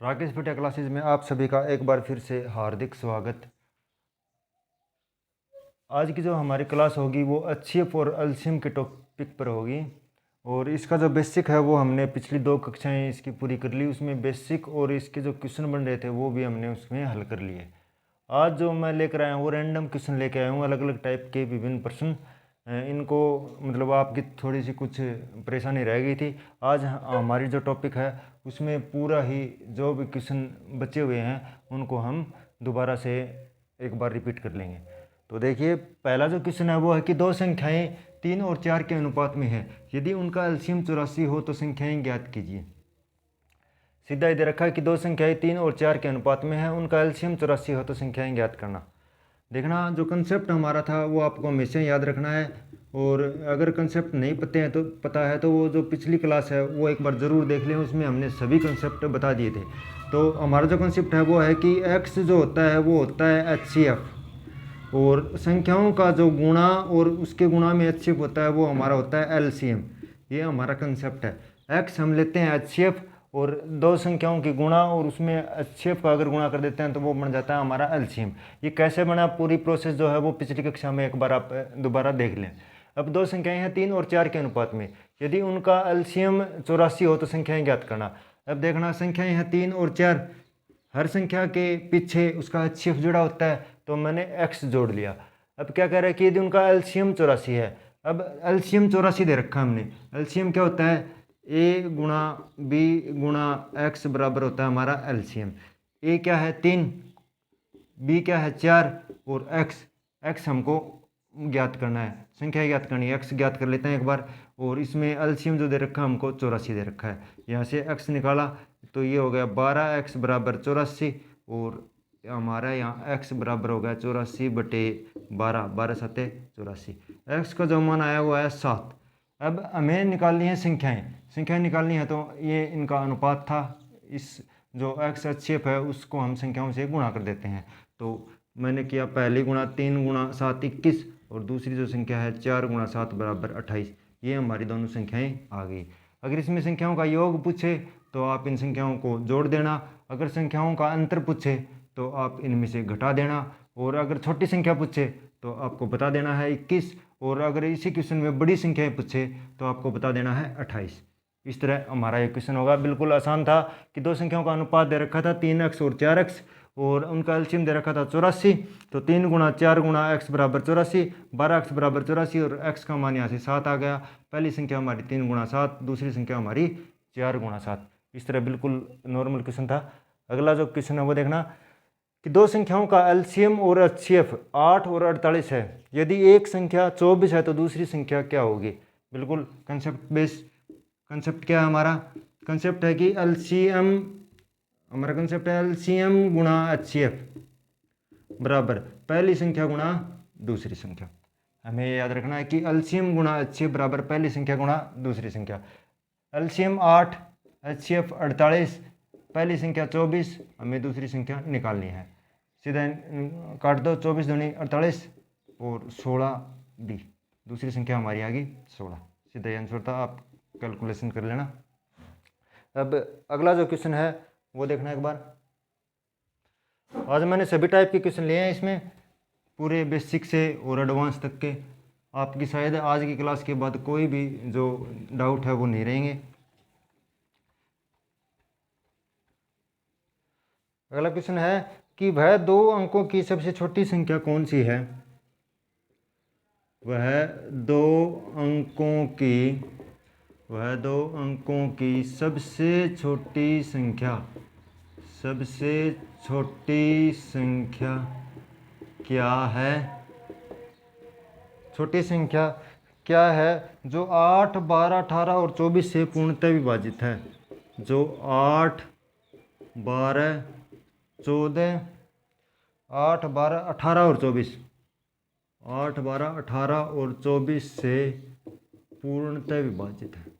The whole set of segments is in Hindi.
राकेश भटिया क्लासेज में आप सभी का एक बार फिर से हार्दिक स्वागत। आज की जो हमारी क्लास होगी वो एचसीएफ और एलसीएम के टॉपिक पर होगी और इसका जो बेसिक है वो हमने पिछली 2 कक्षाएं इसकी पूरी कर ली। उसमें बेसिक और इसके जो क्वेश्चन बन रहे थे वो भी हमने उसमें हल कर लिए। आज जो मैं लेकर आया हूँ वो रैंडम क्वेश्चन लेकर आया हूँ, अलग अलग टाइप के विभिन्न प्रश्न। इनको मतलब आपकी थोड़ी सी कुछ परेशानी रह गई थी। आज हमारी जो टॉपिक है उसमें पूरा ही जो भी क्वेश्चन बचे हुए हैं उनको हम दोबारा से एक बार रिपीट कर लेंगे। तो देखिए, पहला जो क्वेश्चन है वो है कि 2 संख्याएं 3 और 4 के अनुपात में है, यदि उनका एलसीएम 84 हो तो संख्याएं ज्ञात कीजिए। सीधा इधर रखा है कि 2 संख्याएं 3 और 4 के अनुपात में है, उनका एलसीएम 84 हो तो संख्याएं ज्ञात करना। देखना, जो कंसेप्ट हमारा था वो आपको हमेशा याद रखना है, और अगर कंसेप्ट नहीं पता है तो वो जो पिछली क्लास है वो एक बार ज़रूर देख लें, उसमें हमने सभी कंसेप्ट बता दिए थे। तो हमारा जो कंसेप्ट है वो है कि x जो होता है वो होता है HCF, और संख्याओं का जो गुणा और उसके गुणा में HCF होता है वो हमारा होता है LCM। ये हमारा कंसेप्ट है। x हम लेते हैं HCF और 2 संख्याओं की गुणा और उसमें HCF का अगर गुणा कर देते हैं तो वो बन जाता है हमारा LCM। ये कैसे बना, पूरी प्रोसेस जो है वो पिछली कक्षा में एक बार आप दोबारा देख लें। अब 2 संख्याएं हैं 3 और 4 के अनुपात में, यदि उनका LCM 84 हो तो संख्याएं ज्ञात करना। अब देखना, संख्याएं हैं 3 और 4, हर संख्या के पीछे उसका HCF जुड़ा होता है तो मैंने x जोड़ लिया। अब क्या कह रहा है कि यदि उनका LCM 84 है, अब LCM 84 दे रखा हमने। LCM क्या होता है, a गुणा b गुणा x बराबर होता है हमारा LCM। a क्या है 3, b क्या है 4 और x हमको ज्ञात करना है, संख्या ज्ञात करनी है। x ज्ञात कर लेते हैं एक बार, और इसमें LCM जो दे रखा है हमको 84 दे रखा है। यहाँ से x निकाला तो ये हो गया 12x बराबर 84, और हमारा यहाँ x बराबर हो गया 84 बटे 12, 12 सत्ते 84। x का जो मान आया हुआ है 7। अब हमें निकालनी है संख्याएं निकालनी है, तो ये इनका अनुपात था। इस जो x HCF है उसको हम संख्याओं से गुणा कर देते हैं। तो मैंने किया पहली गुणा 3 गुणा 7 21, और दूसरी जो संख्या है 4 गुणा 7 बराबर 28। ये हमारी दोनों संख्याएं आ गई। अगर इसमें संख्याओं का योग पूछे तो आप इन संख्याओं को जोड़ देना, अगर संख्याओं का अंतर पूछे तो आप इनमें से घटा देना, और अगर छोटी संख्या पूछे तो आपको बता देना है 21, और अगर इसी क्वेश्चन में बड़ी संख्याएं पूछे तो आपको बता देना है 28। इस तरह हमारा ये क्वेश्चन होगा। बिल्कुल आसान था कि 2 संख्याओं का अनुपात दे रखा था 3x और 4x, और उनका एलसीएम दे रखा था 84। तो 3 गुणा 4 गुणा x बराबर 84, 12x बराबर 84, और x का मान यहाँ से 7 आ गया। पहली संख्या हमारी 3 गुणा 7, दूसरी संख्या हमारी 4 गुणा 7। इस तरह बिल्कुल नॉर्मल क्वेश्चन था। अगला जो क्वेश्चन है वो देखना कि 2 संख्याओं का एलसीएम और HCF 8 और 48 है, यदि एक संख्या 24 है तो दूसरी संख्या क्या होगी। बिल्कुल कंसेप्ट बेस। कंसेप्ट क्या है हमारा, कंसेप्ट है कि एलसीएम, हमारा कंसेप्ट है LCM गुणा HCF बराबर पहली संख्या गुणा दूसरी संख्या। हमें याद रखना है कि LCM गुणा HCF बराबर पहली संख्या गुणा दूसरी संख्या। LCM 8, HCF 48, पहली संख्या 24, हमें दूसरी संख्या निकालनी है। सीधा काट दो, 24 दूनी 48 और 16 भी, दूसरी संख्या हमारी आ गई 16। सीधा आंसर था, आप कैलकुलेशन कर लेना। अब अगला जो क्वेश्चन है वो देखना एक बार। आज मैंने सभी टाइप के क्वेश्चन लिए हैं इसमें, पूरे बेसिक से और एडवांस तक के। आपकी शायद आज की क्लास के बाद कोई भी जो डाउट है वो नहीं रहेंगे। अगला क्वेश्चन है कि वह 2 अंकों की सबसे छोटी संख्या कौन सी है। वह 2 अंकों की सबसे छोटी संख्या क्या है। छोटी संख्या क्या है जो 8, 12, 18 और 24 से पूर्णतः विभाजित है। जो 8, 12, 14, 8, 12, 18 और 24, 8, 12, 18 और 24 से पूर्णतः विभाजित है।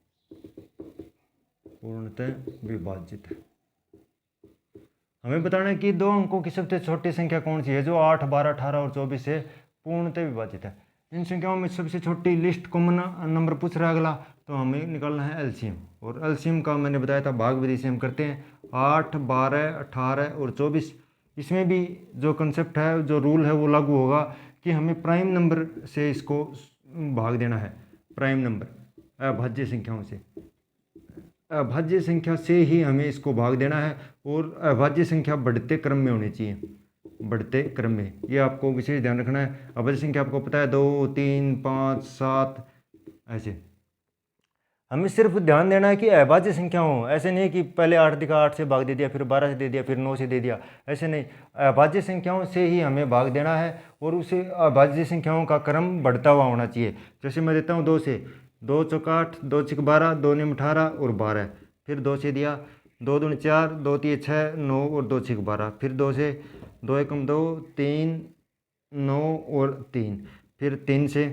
हमें बताना है कि 2 अंकों की सबसे छोटी संख्या कौन सी है जो 8, 12, 18 और 24 से पूर्णतः विभाजित है। इन संख्याओं में सबसे छोटी लिस्ट कॉमन नंबर पूछ रहा है अगला, तो हमें निकालना है एलसीएम, और एलसीएम का मैंने बताया था भाग विधि से हम करते हैं 8, 12, 18 और 24। इसमें भी जो कंसेप्ट है, जो रूल है वो लागू होगा कि हमें प्राइम नंबर से इसको भाग देना है, प्राइम नंबर अभाज्य संख्याओं से, अभाज्य संख्या से ही हमें इसको भाग देना है, और अभाज्य संख्या बढ़ते क्रम में होनी चाहिए, बढ़ते क्रम में, ये आपको विशेष ध्यान रखना है। अभाज्य संख्या आपको पता है 2, 3, 5, 7 ऐसे। हमें सिर्फ ध्यान देना है कि अभाज्य संख्या हो, ऐसे नहीं कि पहले 8 दिखा 8 से भाग दे दिया, फिर 12 से दे दिया, फिर 9 से दे दिया, ऐसे नहीं। अभाज्य संख्याओं से ही हमें भाग देना है, और उसे अभाज्य संख्याओं का क्रम बढ़ता हुआ होना चाहिए। जैसे मैं देता हूँ 2 से, 2 चौका 8, 2 छिक 12, 2 निम 18 और 12, फिर 2 से दिया, 2 दूनी 4, 2 तीन 6, 9 और 2 छिक 12, फिर 2 से, 2 एकम 2, 3, 9 और 3, फिर 3 से,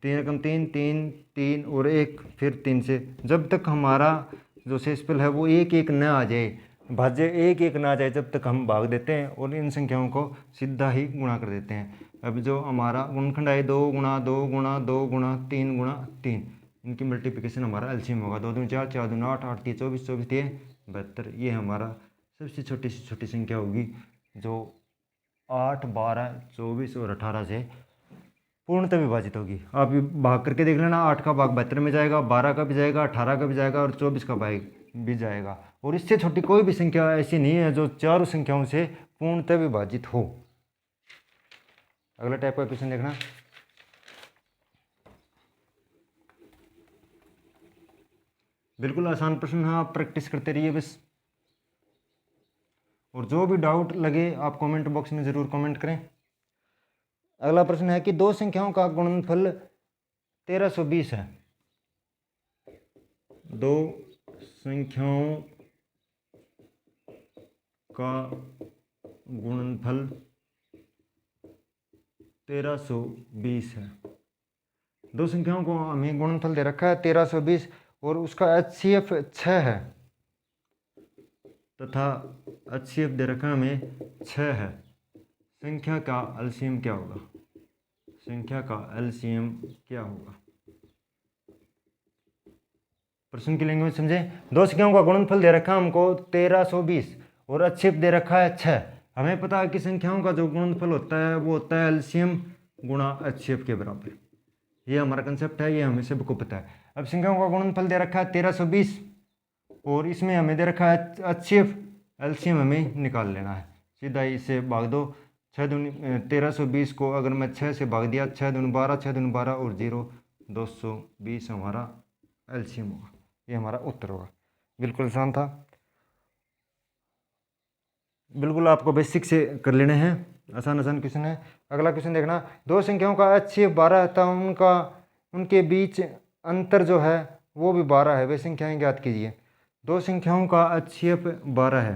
3 एकम 3, 3, 3 और 1, फिर 3 से, जब तक हमारा जो शेषफल है वो 1, 1 न आ जाए, भाज्य 1, 1 ना आ जाए, जब तक हम भाग देते हैं और इन संख्याओं को सीधा ही गुणा कर देते हैं। अब जो हमारा गुणनखंड है 2 गुणा 2 गुणा 2 गुणा 3 गुणा 3, इनकी मल्टीप्लिकेशन हमारा एलसीएम होगा 2 दूनी 4, 4 दूनी 8, 8 तीन 24, 24 तीन 72। ये हमारा सबसे छोटी से छोटी संख्या होगी जो 8, 12, 24 और 18 से पूर्णतः विभाजित होगी। आप भाग करके देख लेना, 8 का भाग 72 में जाएगा, 12 का भी जाएगा, 18 का भी जाएगा और 24 का भाग भी जाएगा। और इससे छोटी कोई भी संख्या ऐसी नहीं है जो चारों संख्याओं से पूर्णतः विभाजित हो। अगला टाइप का क्वेश्चन देखना। बिल्कुल आसान प्रश्न है, आप प्रैक्टिस करते रहिए बस। और जो भी डाउट लगे आप कमेंट बॉक्स में ज़रूर कमेंट करें। अगला प्रश्न है कि दो संख्याओं का गुणनफल 1320 है। दो संख्याओं का गुणनफल 1320 है। दो संख्याओं को हमें गुणनफल दे रखा है 1320 और उसका HCF 6 है तथा HCF दे रखा हमें 6 है। संख्या का एलसीएम क्या होगा? संख्या का एलसीएम क्या होगा? प्रश्न की लैंग्वेज समझे। दो संख्याओं का गुणनफल दे रखा है हमको 1320 और HCF दे रखा है 6। हमें पता है कि संख्याओं का जो गुणनफल होता है वो होता है एलसीएम गुणा HCF के बराबर। ये हमारा कंसेप्ट है, ये हमें सबको पता है। अब संख्याओं का गुणनफल दे रखा है 1320 और इसमें हमें दे रखा है HCF, एलसीएम हमें निकाल लेना है। सीधा इसे भाग दो, 6 दूनी 1320 को अगर मैं 6 से भाग दिया, 6 दूनी 12, 6 दूनी 12 और 0 220 हमारा एलसीएम होगा। ये हमारा उत्तर होगा। बिल्कुल आसान था, बिल्कुल आपको बेसिक से कर लेने हैं। आसान आसान क्वेश्चन है। अगला क्वेश्चन देखना। दो संख्याओं का HCF 12 था, उनके बीच अंतर जो है वो भी 12 है। वे संख्याएं ज्ञात कीजिए। दो संख्याओं का HCF 12 है।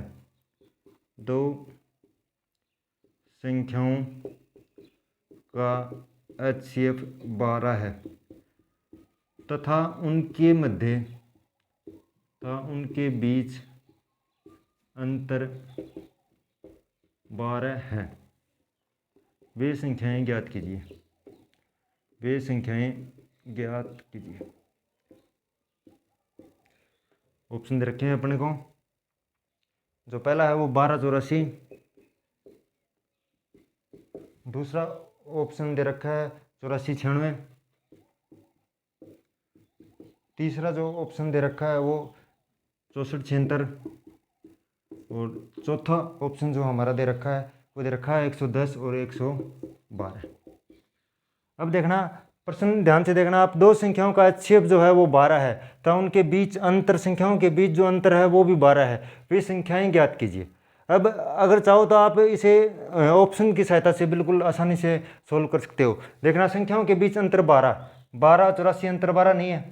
दो संख्याओं का HCF 12 है तथा उनके मध्य उनके बीच अंतर 12 है। वे संख्याएं ज्ञात कीजिए। वे संख्याएं ज्ञात कीजिए। ऑप्शन दे रखे हैं अपने को। जो पहला है वो 1284, दूसरा ऑप्शन दे रखा है 8496, तीसरा जो ऑप्शन दे रखा है वो 6476 और चौथा ऑप्शन जो हमारा दे रखा है वो दे रखा है 110 और 112। अब देखना, प्रश्न ध्यान से देखना आप। दो संख्याओं का HCF जो है वो 12 है तो उनके बीच अंतर, संख्याओं के बीच जो अंतर है वो भी 12 है। वे संख्याएं ज्ञात कीजिए। अब अगर चाहो तो आप इसे ऑप्शन की सहायता से बिल्कुल आसानी से सोल्व कर सकते हो। देखना, संख्याओं के बीच अंतर 12, 84 अंतर 12 नहीं है,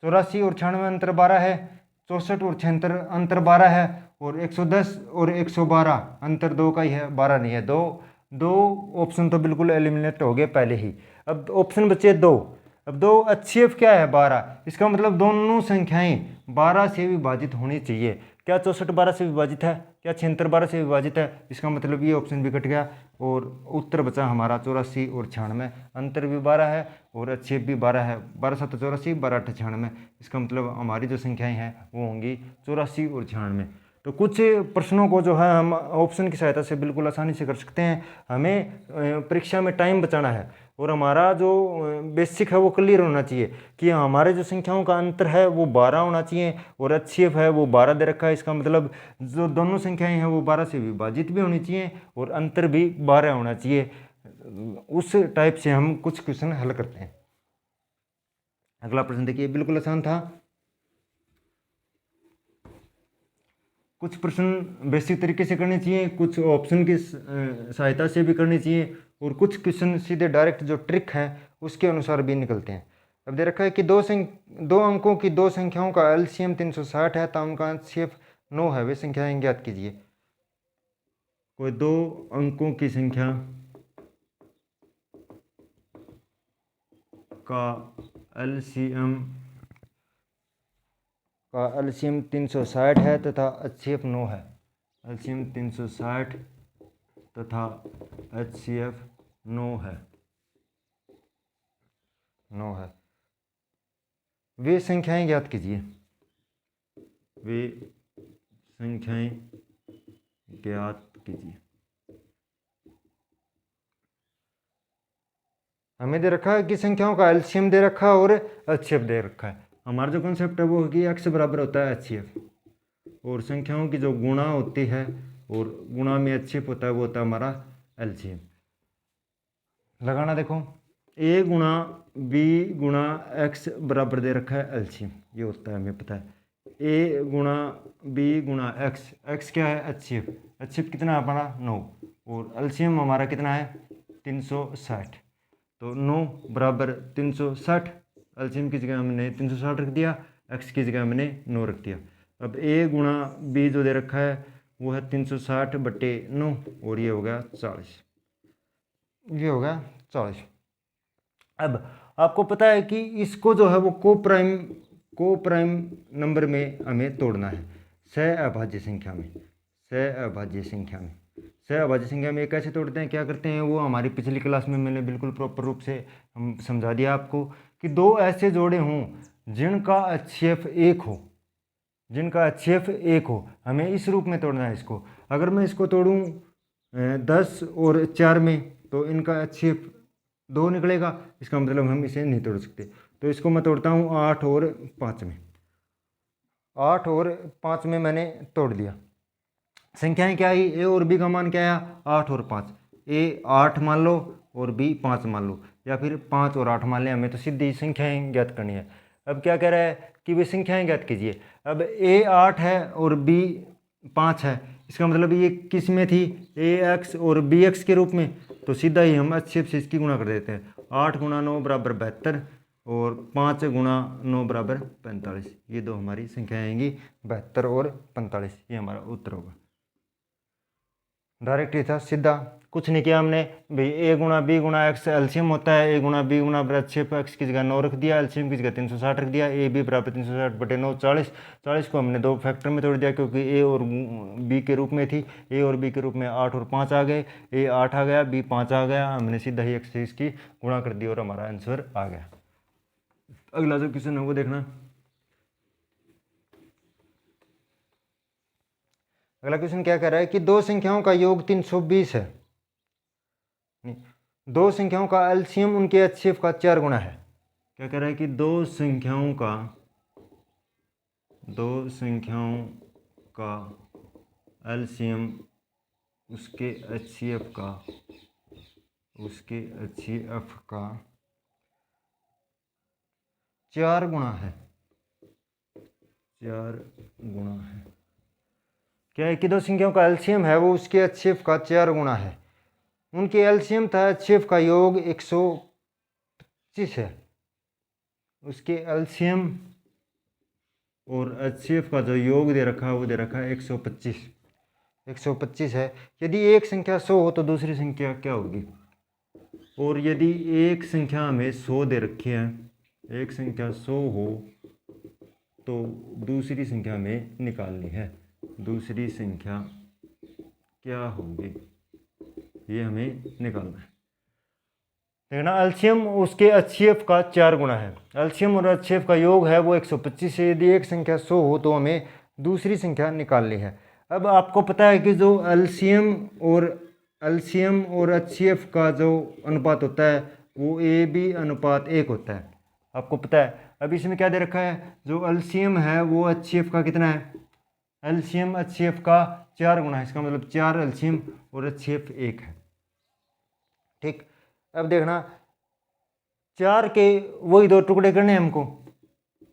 84 और 96 अंतर 12 है, 64 और 76 अंतर 12 है और 110 और 112 अंतर 2 का ही है, 12 नहीं है। दो ऑप्शन तो बिल्कुल एलिमिनेट हो गए पहले ही। अब ऑप्शन बचे 2। अब 2 HCF क्या है 12, इसका मतलब दोनों संख्याएं 12 से विभाजित होनी चाहिए। क्या 64 12 से विभाजित है? क्या 76 12 से विभाजित है, इसका मतलब ये ऑप्शन भी कट गया और उत्तर बचा हमारा 84 और 96। अंतर भी 12 है और अच्छेप भी 12 है, 12 7 84, 12 8 96। इसका मतलब हमारी जो संख्याएं हैं वो होंगी 84 और 96। तो कुछ प्रश्नों को जो है हम ऑप्शन की सहायता से बिल्कुल आसानी से कर सकते हैं। हमें परीक्षा में टाइम बचाना है और हमारा जो बेसिक है वो क्लियर होना चाहिए कि हमारे जो संख्याओं का अंतर है वो 12 होना चाहिए और HCF है वो 12 दे रखा है। इसका मतलब जो दोनों संख्याएं हैं वो 12 से विभाजित भी होनी चाहिए और अंतर भी 12 होना चाहिए। उस टाइप से हम कुछ क्वेश्चन हल करते हैं। अगला प्रश्न देखिए, बिल्कुल आसान था। कुछ प्रश्न बेसिक तरीके से करने चाहिए, कुछ ऑप्शन की सहायता से भी करनी चाहिए और कुछ क्वेश्चन सीधे डायरेक्ट जो ट्रिक है उसके अनुसार भी निकलते हैं। अब दे रखा है कि दो अंकों की दो संख्याओं का LCM 360 है तो उनका HCF 9 है, वे संख्याएं ज्ञात कीजिए। कोई दो अंकों की संख्या का LCM 360 है तथा HCF 9 है। LCM 360 तथा HCF 9 है। वे संख्याएं ज्ञात कीजिए। वे संख्याएं ज्ञात कीजिए। हमें दे रखा है कि संख्याओं का LCM दे रखा है और HCF दे रखा है। हमारा जो कॉन्सेप्ट है वो है कि x बराबर होता है HCF और संख्याओं की जो गुणा होती है और गुणा में HCF होता है वो होता है हमारा LCM। लगाना देखो, a गुणा b गुणा x बराबर दे रखा है LCM, ये होता है हमें पता है। a गुणा b गुणा x क्या है HCF कितना है हमारा 9 और LCM हमारा कितना है 360। तो 9 बराबर 360, LCM की जगह हमने 360 रख दिया, x की जगह हमने 9 रख दिया। अब a गुणा b जो दे रखा है वो है 360 बटे 9 और ये हो गया 40, ये हो गया 40। अब आपको पता है कि इसको जो है वो को प्राइम नंबर में हमें तोड़ना है, सहअभाज्य संख्या में। सहअभाज्य संख्या में कैसे तोड़ते हैं, क्या करते हैं, वो हमारी पिछली क्लास में मैंने बिल्कुल प्रॉपर रूप से हम समझा दिया आपको कि दो ऐसे जोड़े हों जिनका HCF 1 हो, हमें इस रूप में तोड़ना है इसको। अगर मैं इसको तोड़ूं 10 और 4 में तो इनका HCF 2 निकलेगा, इसका मतलब हम इसे नहीं तोड़ सकते। तो इसको मैं तोड़ता हूँ 8 और 5 में। 8 और 5 में मैंने तोड़ दिया। संख्याएं क्या आई, a और b का मान क्या आया 8 और 5। a 8 मान लो और b 5 मान लो, या फिर 5 और 8 मान लें। हमें तो सीधी संख्याएं ज्ञात करनी है। अब क्या कह रहा है कि वे संख्याएं ज्ञात कीजिए। अब a 8 है और b 5 है, इसका मतलब ये किस में थी, ax और bx के रूप में। तो सीधा ही हम HCF से इसकी गुणा कर देते हैं। 8 गुणा 9 बराबर 72 और 5 गुणा 9 बराबर 45। ये दो हमारी संख्याएं आएंगी 72 और 45, ये हमारा उत्तर होगा। डायरेक्ट ही था, सीधा, कुछ नहीं किया हमने भाई। a गुणा b गुणा x LCM होता है, a गुणा b गुणा HCF x की जगह 9 रख दिया, LCM की जगह 360 रख दिया। a b बराबर 360 बटे 9 40। 40 को हमने दो फैक्टर में तोड़ दिया क्योंकि a और b के रूप में थी। a और b के रूप में 8 और 5 आ गए, a 8 आ गया, b 5 आ गया। हमने सीधा ही x से इसकी गुणा कर दी और हमारा आंसर आ गया। अगला जो क्वेश्चन है वो देखना। अगला क्वेश्चन क्या कह रहा है कि दो संख्याओं का योग 320 है। दो संख्याओं का LCM उनके HCF का 4 गुना है। क्या कह रहा है कि दो संख्याओं का LCM उसके HCF का 4 गुना है। 4 गुना है। क्या है कि दो संख्याओं का LCM है वो उसके HCF का 4 गुना है। उनके LCM था HCF का योग 125 है। उसके LCM और HCF का जो योग दे रखा है वो दे रखा है 125 है। यदि एक संख्या 100 हो तो दूसरी संख्या क्या होगी, और यदि एक संख्या हमें 100 दे रखी है, एक संख्या 100 हो तो दूसरी संख्या हमें निकालनी है। दूसरी संख्या क्या होगी, ये हमें निकालना है। देखना एलसीएम उसके एचसीएफ का 4 गुना है। एलसीएम और एचसीएफ का योग है वो 125 है। यदि एक संख्या 100 हो तो हमें दूसरी संख्या निकालनी है। अब आपको पता है कि जो एलसीएम और एचसीएफ का जो अनुपात होता है वो AB/1 होता है, आपको पता है। अब इसमें क्या दे रखा है, जो एलसीएम है वो एचसीएफ का कितना है, एलसीएम एचसीएफ का 4 गुना है। इसका मतलब 4 एलसीएम और एचसीएफ 1 है। ठीक, अब देखना 4 के वही 2 टुकड़े करने हैं हमको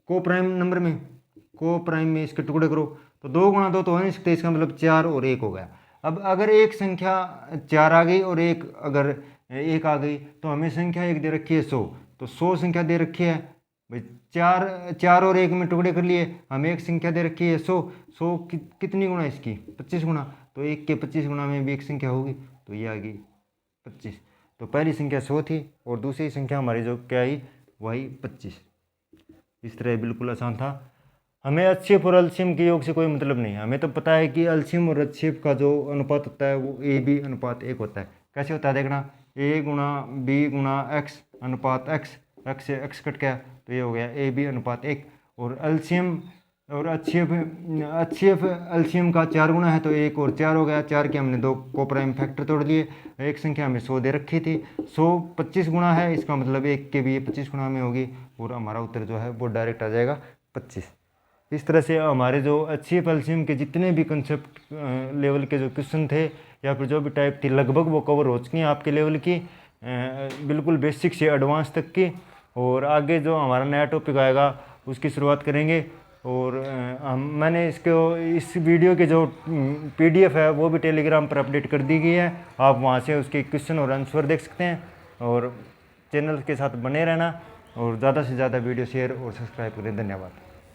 को प्राइम नंबर में, को प्राइम में इसके टुकड़े करो तो 2 गुणा 2 तो हो नहीं सकते, इसका मतलब 4 और 1 हो गया। अब अगर एक संख्या 4 आ गई और एक अगर 1 आ गई तो हमें संख्या एक दे रखी है 100, तो 100 संख्या दे रखी है भाई, 4 और 1 में टुकड़े कर लिए, हमें एक संख्या दे रखी है 100 कितनी गुना इसकी 25 गुना, तो 1 के 25 गुना में भी एक संख्या होगी, तो ये आ गई 25। तो पहली संख्या 100 थी और दूसरी संख्या हमारी जो क्या आई वही 25। इस तरह बिल्कुल आसान था। हमें एचसीएफ और एलसीएम के योग से कोई मतलब नहीं है, हमें तो पता है कि एलसीएम और एचसीएफ का जो अनुपात होता है वो AB/1 होता है। कैसे होता है देखना, A गुणा B गुणा X अनुपात X, X से X कट गया तो ये हो गया AB/1। और एलसीएम और एचसीएफ एलसीएम का 4 गुना है तो 1 और 4 हो गया, 4 के हमने 2 को प्राइम फैक्टर तोड़ लिए। एक संख्या हमें 100 दे रखी थी, 100 25 गुना है, इसका मतलब 1 के भी 25 गुना में होगी और हमारा उत्तर जो है वो डायरेक्ट आ जाएगा 25। इस तरह से हमारे जो एचसीएफ एलसीएम के जितने भी कंसेप्ट लेवल के जो क्वेश्चन थे या फिर जो भी टाइप थी लगभग वो कवर हो चुकी हैं आपके लेवल की, बिल्कुल बेसिक से एडवांस तक की। और आगे जो हमारा नया टॉपिक आएगा उसकी शुरुआत करेंगे। और मैंने इस वीडियो के जो PDF है वो भी टेलीग्राम पर अपडेट कर दी गई है, आप वहाँ से उसके क्वेश्चन और आंसर देख सकते हैं। और चैनल के साथ बने रहना और ज़्यादा से ज़्यादा वीडियो शेयर और सब्सक्राइब करें। धन्यवाद।